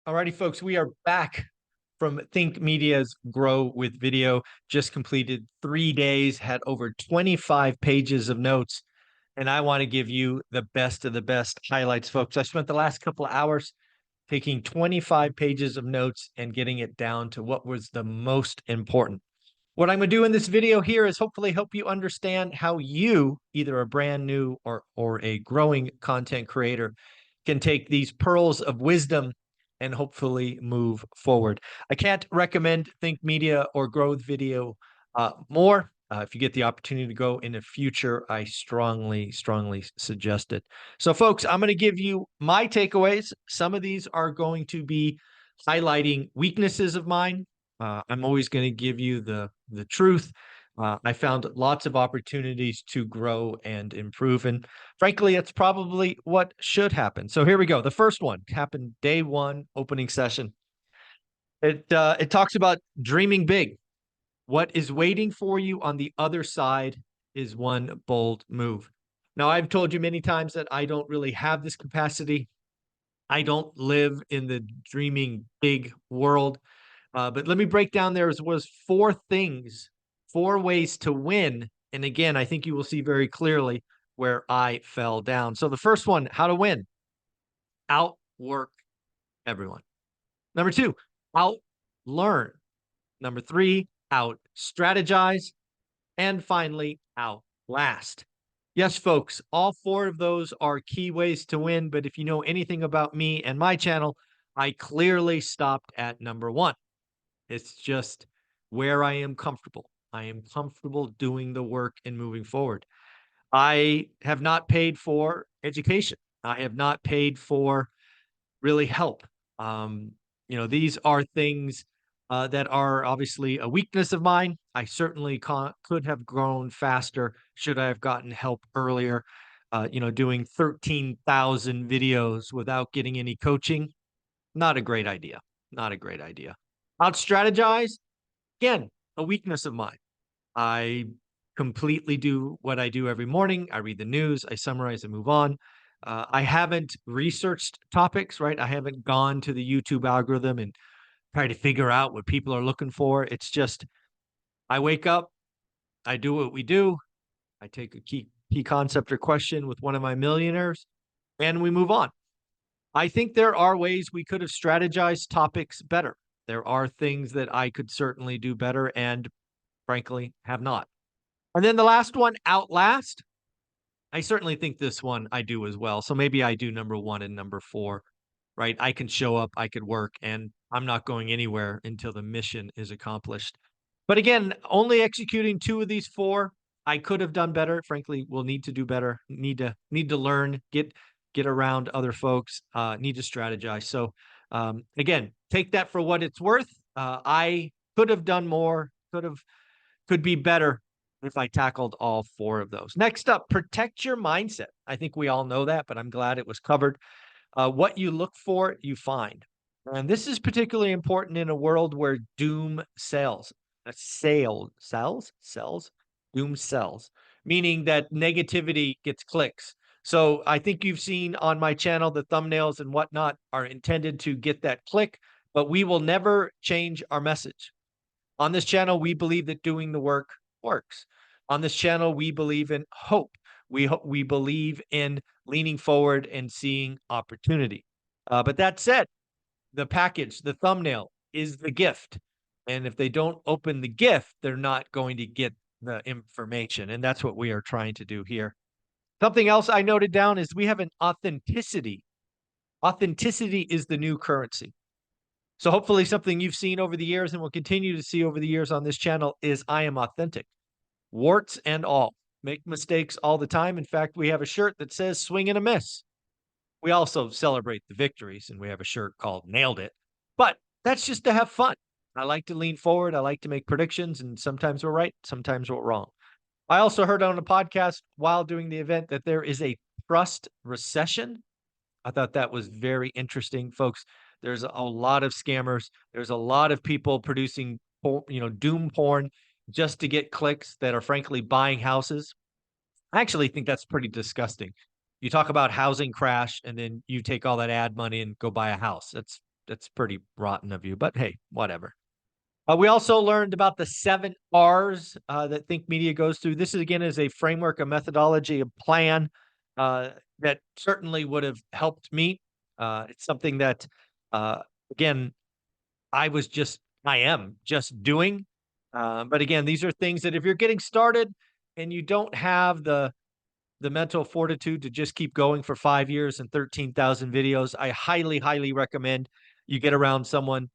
Alrighty, folks, we are back from Think Media's Grow with Video. Just completed 3 days, had over 25 pages of notes, and I want to give you the best of the best highlights, folks. I spent the last couple of hours taking 25 pages of notes and getting it down to what was the most important. What I'm going to do in this video here is hopefully help you understand how you, either a brand new or a growing content creator, can take these pearls of wisdom and hopefully move forward. I can't recommend Think Media or Grow with Video more. If you get the opportunity to go in the future, I strongly suggest it. So folks, I'm going to give you my takeaways. Some of these are going to be highlighting weaknesses of mine. I'm always going to give you the truth. I found lots of opportunities to grow and improve. And frankly, it's probably what should happen. So here we go. The first one happened day one, opening session. It talks about dreaming big. What is waiting for you on the other side is one bold move. Now, I've told you many times that I don't really have this capacity. I don't live in the dreaming big world. But let me break down there was 4 things, 4 ways to win. And again, I think you will see very clearly where I fell down. So the first one, how to win: outwork everyone. Number 2, outlearn. Number 3, out strategize. And finally, outlast. Yes, folks, all 4 of those are key ways to win. But if you know anything about me and my channel, I clearly stopped at number 1. It's just where I am comfortable. I am comfortable doing the work and moving forward. I have not paid for education. I have not paid for really help. These are things that are obviously a weakness of mine. I certainly could have grown faster should I have gotten help earlier. Doing 13,000 videos without getting any coaching, not a great idea. Not a great idea. Out strategize, again, a weakness of mine. I completely do what I do every morning. I read the news, I summarize and move on. I haven't researched topics, right? I haven't gone to the YouTube algorithm and tried to figure out what people are looking for. It's just, I wake up, I do what we do. I take a key concept or question with one of my millionaires, and we move on. I think there are ways we could have strategized topics better. There are things that I could certainly do better and frankly have not. And then the last one, outlast. I certainly think this one I do as well. So maybe I do number 1 and number 4, right? I can show up, I could work, and I'm not going anywhere until the mission is accomplished. But again, only executing 2 of these 4, I could have done better. Frankly, we'll need to do better. Need to learn, get around other folks, need to strategize. So again, take that for what it's worth. I could have done more, could be better if I tackled all 4 of those. Next up, protect your mindset. I think we all know that, but I'm glad it was covered. What you look for, you find. And this is particularly important in a world where doom sells. Doom sells, meaning that negativity gets clicks. So I think you've seen on my channel, the thumbnails and whatnot are intended to get that click, but we will never change our message. On this channel, we believe that doing the work works. On this channel, we believe in hope. We believe in leaning forward and seeing opportunity. But that said, the package, the thumbnail is the gift. And if they don't open the gift, they're not going to get the information. And that's what we are trying to do here. Something else I noted down is we have an authenticity. Authenticity is the new currency. So hopefully something you've seen over the years and will continue to see over the years on this channel is I am authentic. Warts and all. Make mistakes all the time. In fact, we have a shirt that says swing and a miss. We also celebrate the victories, and we have a shirt called Nailed It. But that's just to have fun. I like to lean forward. I like to make predictions, and sometimes we're right, sometimes we're wrong. I also heard on a podcast while doing the event that there is a trust recession. I thought that was very interesting, folks. There's a lot of scammers. There's a lot of people producing, doom porn just to get clicks that are frankly buying houses. I actually think that's pretty disgusting. You talk about housing crash and then you take all that ad money and go buy a house. That's That's pretty rotten of you, but hey, whatever. We also learned about the 7 R's that Think Media goes through. This is, again, is a framework, a methodology, a plan that certainly would have helped me. It's something that, again, I am just doing. But again, these are things that if you're getting started and you don't have the mental fortitude to just keep going for 5 years and 13,000 videos, I highly, highly recommend you get around someone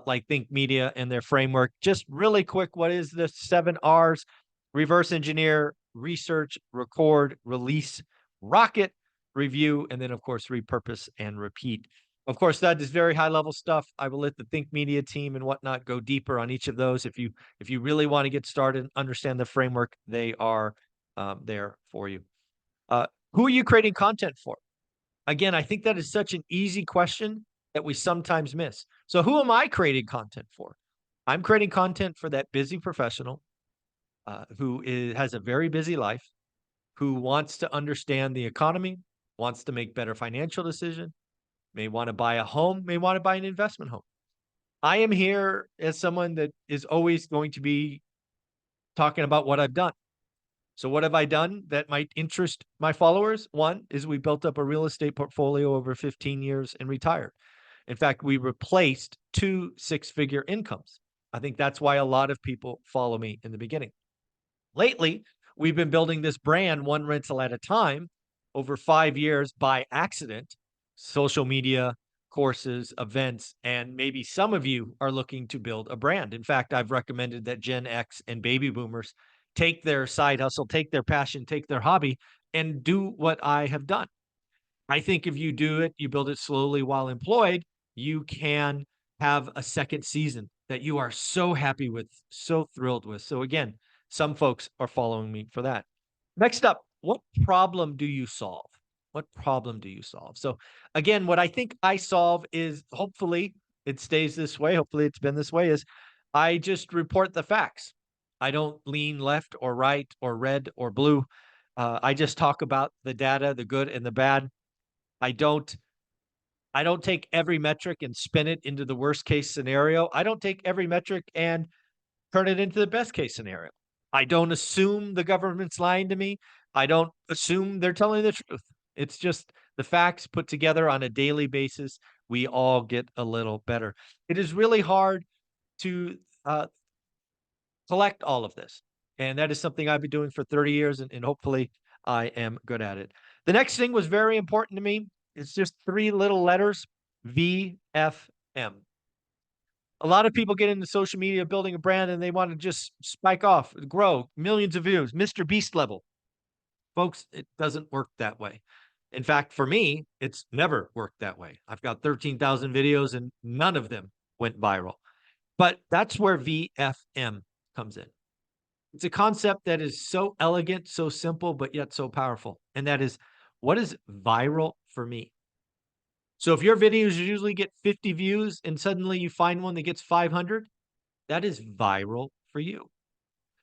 like Think Media and their framework. Just really quick, what is the 7 R's? Reverse engineer, research, record, release, rocket, review, and then, of course, repurpose and repeat. Of course, that is very high level stuff. I will let the Think Media team and whatnot go deeper on each of those. If you really want to get started and understand the framework, they are there for you. Who are you creating content for? Again, I think that is such an easy question that we sometimes miss. So who am I creating content for? I'm creating content for that busy professional who has a very busy life, who wants to understand the economy, wants to make better financial decisions, may want to buy a home, may want to buy an investment home. I am here as someone that is always going to be talking about what I've done. So what have I done that might interest my followers? One is we built up a real estate portfolio over 15 years and retired. In fact, we replaced 2 six-figure incomes. I think that's why a lot of people follow me in the beginning. Lately, we've been building this brand one rental at a time over 5 years by accident, social media, courses, events, and maybe some of you are looking to build a brand. In fact, I've recommended that Gen X and baby boomers take their side hustle, take their passion, take their hobby, and do what I have done. I think if you do it, you build it slowly while employed, you can have a second season that you are so happy with, so thrilled with. So again, some folks are following me for that. Next up, what problem do you solve? What problem do you solve? So again, what I think I solve is, hopefully it stays this way, hopefully it's been this way, is I just report the facts. I don't lean left or right or red or blue. I just talk about the data, the good and the bad. I don't take every metric and spin it into the worst case scenario. I don't take every metric and turn it into the best case scenario. I don't assume the government's lying to me. I don't assume they're telling the truth. It's just the facts put together on a daily basis. We all get a little better. It is really hard to collect all of this. And that is something I've been doing for 30 years, and hopefully I am good at it. The next thing was very important to me. It's just 3 little letters, VFM. A lot of people get into social media building a brand and they want to just spike off, grow, millions of views, Mr. Beast level. Folks, it doesn't work that way. In fact, for me, it's never worked that way. I've got 13,000 videos and none of them went viral. But that's where VFM comes in. It's a concept that is so elegant, so simple, but yet so powerful. And that is, what is viral for me? So if your videos usually get 50 views and suddenly you find one that gets 500, that is viral for you.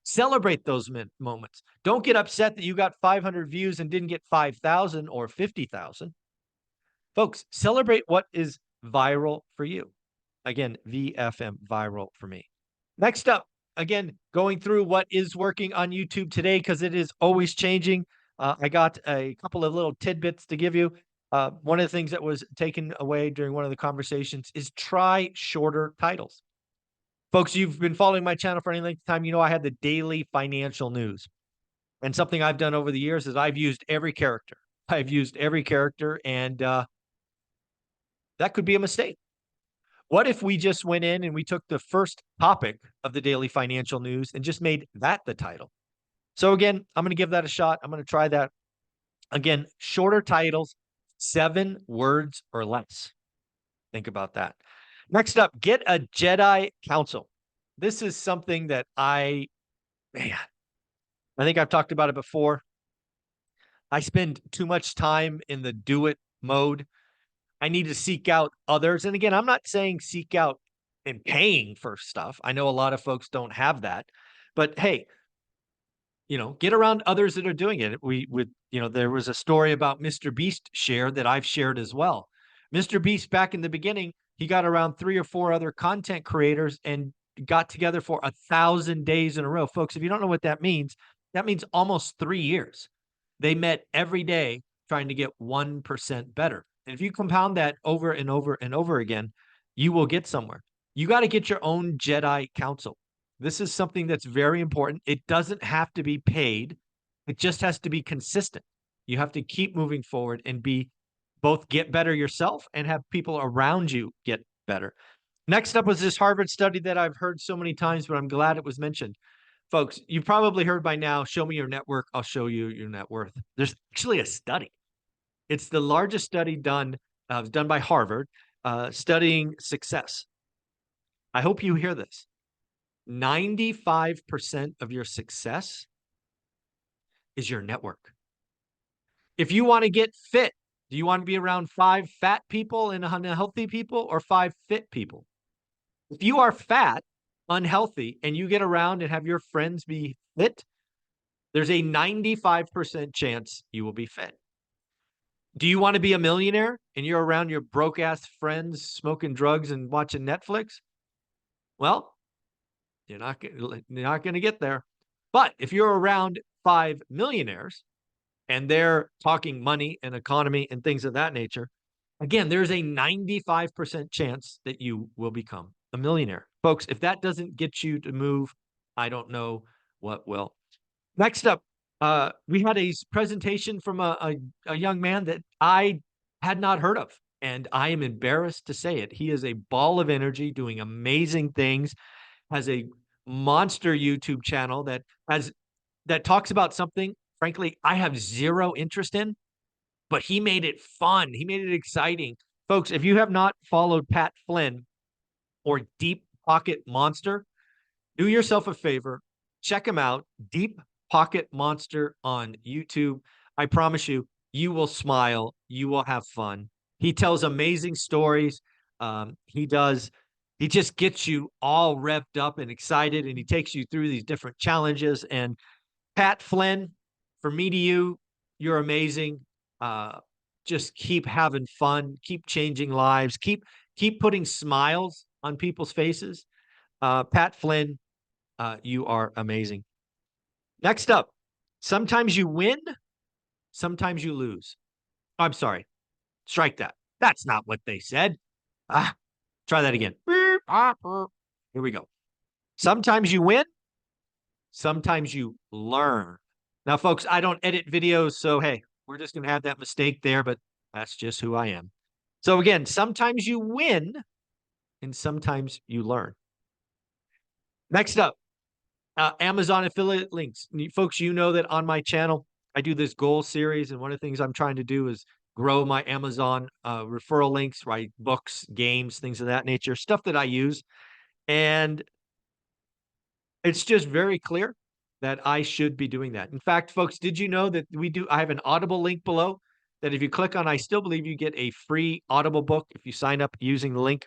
Celebrate those moments. Don't get upset that you got 500 views and didn't get 5,000 or 50,000. Folks, celebrate what is viral for you. Again, VFM, viral for me. Next up, again, going through what is working on YouTube today, because it is always changing. I got a couple of little tidbits to give you. One of the things that was taken away during one of the conversations is try shorter titles. Folks, you've been following my channel for any length of time. You know I had the daily financial news. And something I've done over the years is I've used every character. I've used every character, and that could be a mistake. What if we just went in and we took the first topic of the daily financial news and just made that the title? So again, I'm going to give that a shot. I'm going to try that. Again, shorter titles, 7 words or less. Think about that. Next up, get a Jedi counsel. This is something that I think I've talked about it before. I spend too much time in the do it mode. I need to seek out others. And again, I'm not saying seek out and paying for stuff. I know a lot of folks don't have that, but hey, get around others that are doing it. There was a story about Mr. Beast share that I've shared as well. Mr. Beast back in the beginning He got around 3 or 4 other content creators and got together for 1,000 days in a row. Folks, if you don't know what that means almost 3 years. They met every day trying to get 1% better. And if you compound that over and over and over again, you will get somewhere. You got to get your own Jedi council. This is something that's very important. It doesn't have to be paid. It just has to be consistent. You have to keep moving forward and be both get better yourself and have people around you get better. Next up was this Harvard study that I've heard so many times, but I'm glad it was mentioned. Folks, you've probably heard by now, show me your network, I'll show you your net worth. There's actually a study. It's the largest study done by Harvard, studying success. I hope you hear this. 95% of your success is your network. If you want to get fit, do you want to be around 5 fat people and unhealthy people or 5 fit people? If you are fat, unhealthy, and you get around and have your friends be fit, there's a 95% chance you will be fit. Do you want to be a millionaire and you're around your broke ass friends smoking drugs and watching Netflix? Well, you're not going to get there. But if you're around 5 millionaires and they're talking money and economy and things of that nature, again, there's a 95% chance that you will become a millionaire. Folks, if that doesn't get you to move, I don't know what will. Next up, we had a presentation from a young man that I had not heard of, and I am embarrassed to say it. He is a ball of energy, doing amazing things, has a monster YouTube channel that talks about something, frankly, I have zero interest in, but he made it fun. He made it exciting. Folks, if you have not followed Pat Flynn or Deep Pocket Monster, do yourself a favor, check him out, Deep Pocket Monster on YouTube. I promise you, you will smile, you will have fun. He tells amazing stories. He just gets you all revved up and excited, and he takes you through these different challenges. And Pat Flynn, from me to you, you're amazing. Just keep having fun, keep changing lives, keep putting smiles on people's faces. Pat Flynn, you are amazing. Next up, sometimes you win, sometimes you lose. I'm sorry. Strike that. That's not what they said. Try that again. Here we go. Sometimes you win, sometimes you learn. Now, folks, I don't edit videos, so hey, we're just going to have that mistake there, but that's just who I am. So again, sometimes you win and sometimes you learn. Next up, Amazon affiliate links. Folks, you know that on my channel, I do this goal series, and one of the things I'm trying to do is grow my Amazon referral links, right? Books, games, things of that nature, stuff that I use. And it's just very clear that I should be doing that. In fact, folks, did you know that I have an Audible link below that if you click on, I still believe you get a free Audible book if you sign up using the link.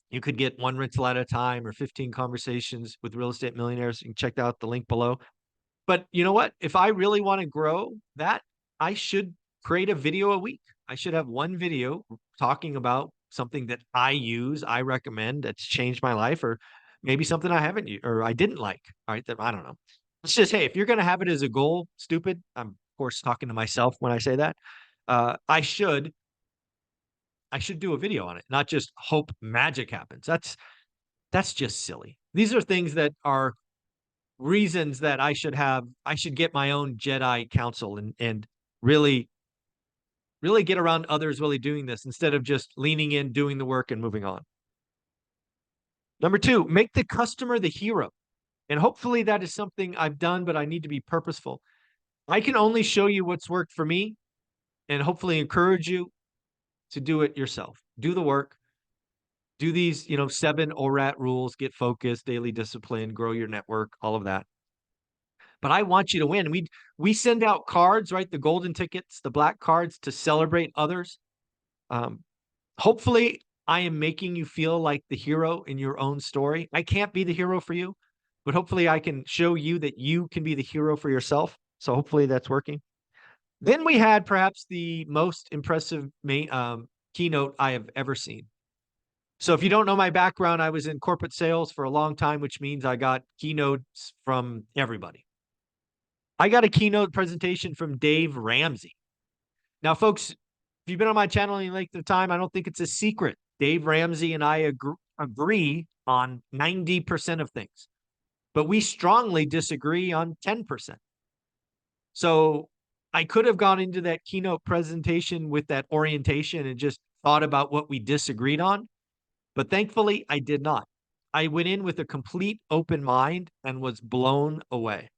You could get 1 rental at a time or 15 conversations with real estate millionaires. You can check out the link below. But you know what? If I really want to grow that, I should create a video a week. I should have 1 video talking about something that I use, I recommend, that's changed my life, or maybe something I haven't used or I didn't like. All right, I don't know. It's just, hey, if you're going to have it as a goal, stupid, I'm of course talking to myself when I say that. I should do a video on it, not just hope magic happens. That's just silly. These are things that are reasons that I should get my own Jedi council and really get around others really doing this instead of just leaning in, doing the work and moving on. Number 2, make the customer the hero. And hopefully that is something I've done, but I need to be purposeful. I can only show you what's worked for me and hopefully encourage you to do it yourself. Do the work. Do these, 7 ORaaT rules, get focused, daily discipline, grow your network, all of that. But I want you to win. We send out cards, right? The golden tickets, the black cards to celebrate others. Hopefully I am making you feel like the hero in your own story. I can't be the hero for you, but hopefully I can show you that you can be the hero for yourself. So hopefully that's working. Then we had perhaps the most impressive keynote I have ever seen. So if you don't know my background, I was in corporate sales for a long time, which means I got keynotes from everybody. I got a keynote presentation from Dave Ramsey. Now, folks, if you've been on my channel any length of time, I don't think it's a secret. Dave Ramsey and I agree on 90% of things, but we strongly disagree on 10%. So I could have gone into that keynote presentation with that orientation and just thought about what we disagreed on, but thankfully I did not. I went in with a complete open mind and was blown away.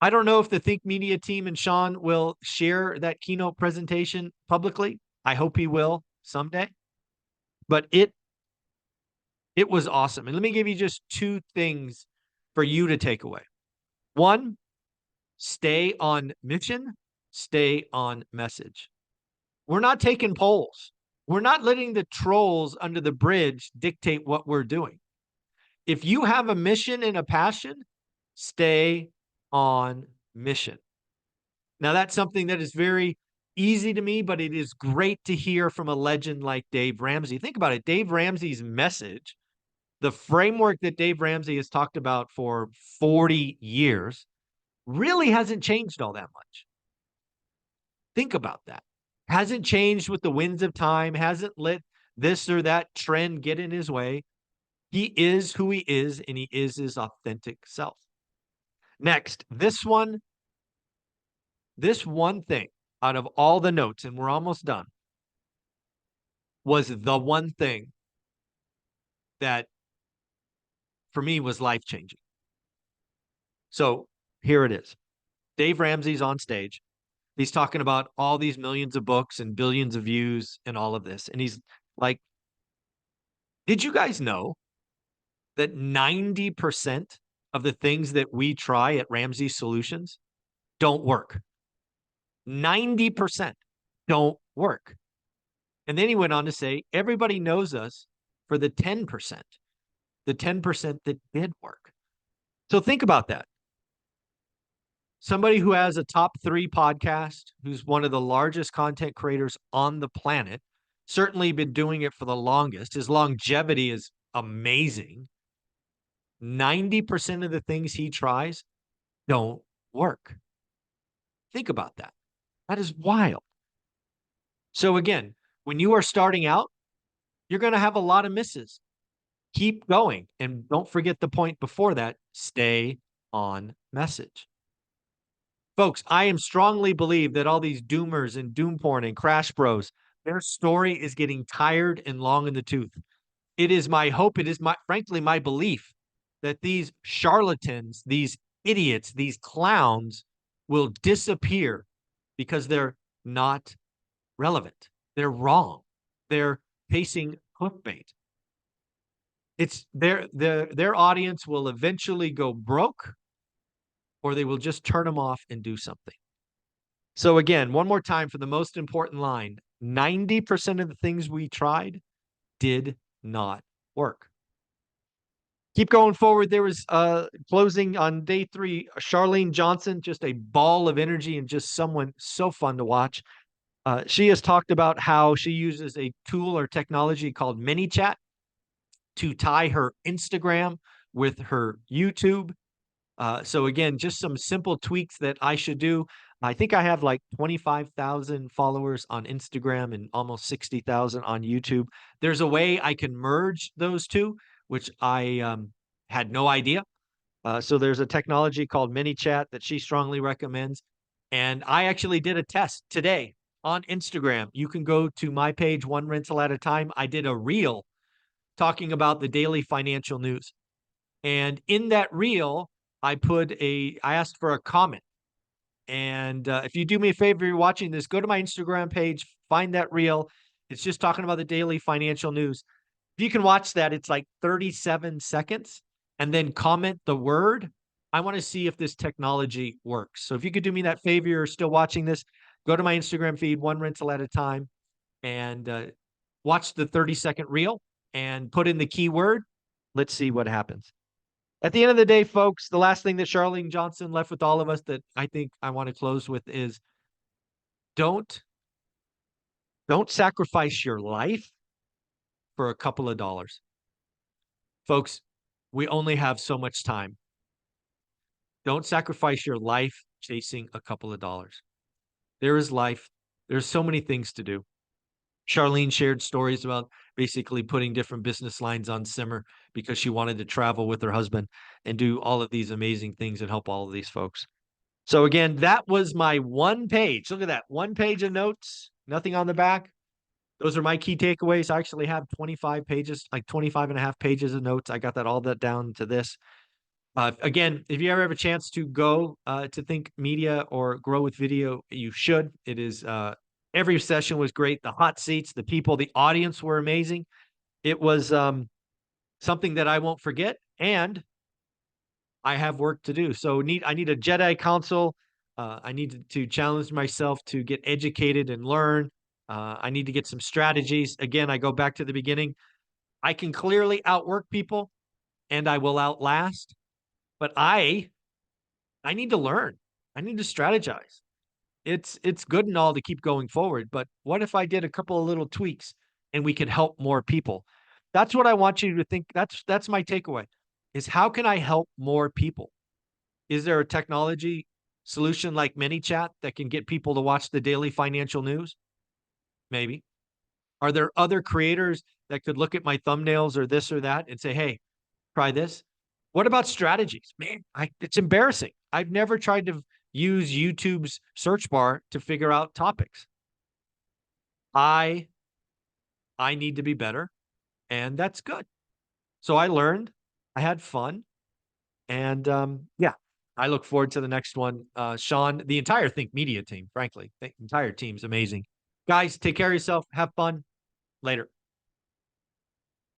I don't know if the Think Media team and Sean will share that keynote presentation publicly. I hope he will someday, but it was awesome. And let me give you just two things for you to take away. One, stay on mission, stay on message. We're not taking polls. We're not letting the trolls under the bridge dictate what we're doing. If you have a mission and a passion, stay on mission. Now, that's something that is very easy to me, but it is great to hear from a legend like Dave Ramsey. Think about it. Dave Ramsey's message, the framework that Dave Ramsey has talked about for 40 years, really hasn't changed all that much. Think about that. Hasn't changed with the winds of time, hasn't let this or that trend get in his way. He is who he is, and he is his authentic self. Next, this one thing out of all the notes, and we're almost done, was the one thing that for me was life-changing. So here it is. Dave Ramsey's on stage. He's talking about all these millions of books and billions of views and all of this. And he's like, did you guys know that 90% of the things that we try at Ramsey Solutions don't work? 90% don't work. And then he went on to say, everybody knows us for the 10%, the 10% that did work. So think about that. Somebody who has a top 3 podcast, who's one of the largest content creators on the planet, certainly been doing it for the longest. His longevity is amazing. 90% of the things he tries don't work. Think about that. That is wild. So again, when you are starting out, you're going to have a lot of misses. Keep going. And don't forget the point before that, stay on message. Folks, I am strongly believe that all these doomers and doom porn and crash bros, their story is getting tired and long in the tooth. It is my hope, it is frankly my belief that these charlatans, these idiots, these clowns will disappear because they're not relevant. They're wrong. They're pacing clickbait. It's their audience will eventually go broke, or they will just turn them off and do something. So again, one more time for the most important line, 90% of the things we tried did not work. Keep going forward. There was closing on day 3, Charlene Johnson, just a ball of energy and just someone so fun to watch. She has talked about how she uses a tool or technology called MiniChat to tie her Instagram with her YouTube. So again, just some simple tweaks that I should do. I think I have like 25,000 followers on Instagram and almost 60,000 on YouTube. There's a way I can merge those two, which I had no idea. So there's a technology called MiniChat that she strongly recommends. And I actually did a test today on Instagram. You can go to my page, One Rental at a Time. I did a reel talking about the daily financial news. And in that reel, I asked for a comment. And if you do me a favor, you're watching this, go to my Instagram page, find that reel. It's just talking about the daily financial news. If you can watch that, it's like 37 seconds, and then comment the word. I want to see if this technology works. So if you could do me that favor, you're still watching this, go to my Instagram feed, One Rental at a Time, and watch the 30-second reel and put in the keyword. Let's see what happens. At the end of the day, folks, the last thing that Charlene Johnson left with all of us that I think I want to close with is don't sacrifice your life for a couple of dollars. Folks, we only have so much time. Don't sacrifice your life chasing a couple of dollars. There is life. There's so many things to do. Charlene shared stories about basically putting different business lines on simmer because she wanted to travel with her husband and do all of these amazing things and help all of these folks. So again, that was my one page. Look at that. One page of notes, nothing on the back. Those are my key takeaways. I actually have 25 pages, like 25 and a half pages of notes. I got that all that down to this. Again, if you ever have a chance to go to Think Media or Grow with Video, you should. It is every session was great. The hot seats, the people, the audience were amazing. It was something that I won't forget, and I have work to do. So I need a Jedi Council. I need to challenge myself to get educated and learn. I need to get some strategies. Again, I go back to the beginning. I can clearly outwork people, and I will outlast. But I need to learn. I need to strategize. It's good and all to keep going forward, but what if I did a couple of little tweaks and we could help more people? That's what I want you to think. That's my takeaway is how can I help more people? Is there a technology solution like MiniChat that can get people to watch the daily financial news? Maybe. Are there other creators that could look at my thumbnails or this or that and say, hey, try this? What about strategies? Man, it's embarrassing. I've never tried to use YouTube's search bar to figure out topics. I need to be better, and that's good. So I learned, I had fun, and yeah, I look forward to the next one. Sean, the entire Think Media team, frankly, the entire team's amazing. Guys, take care of yourself. Have fun. Later.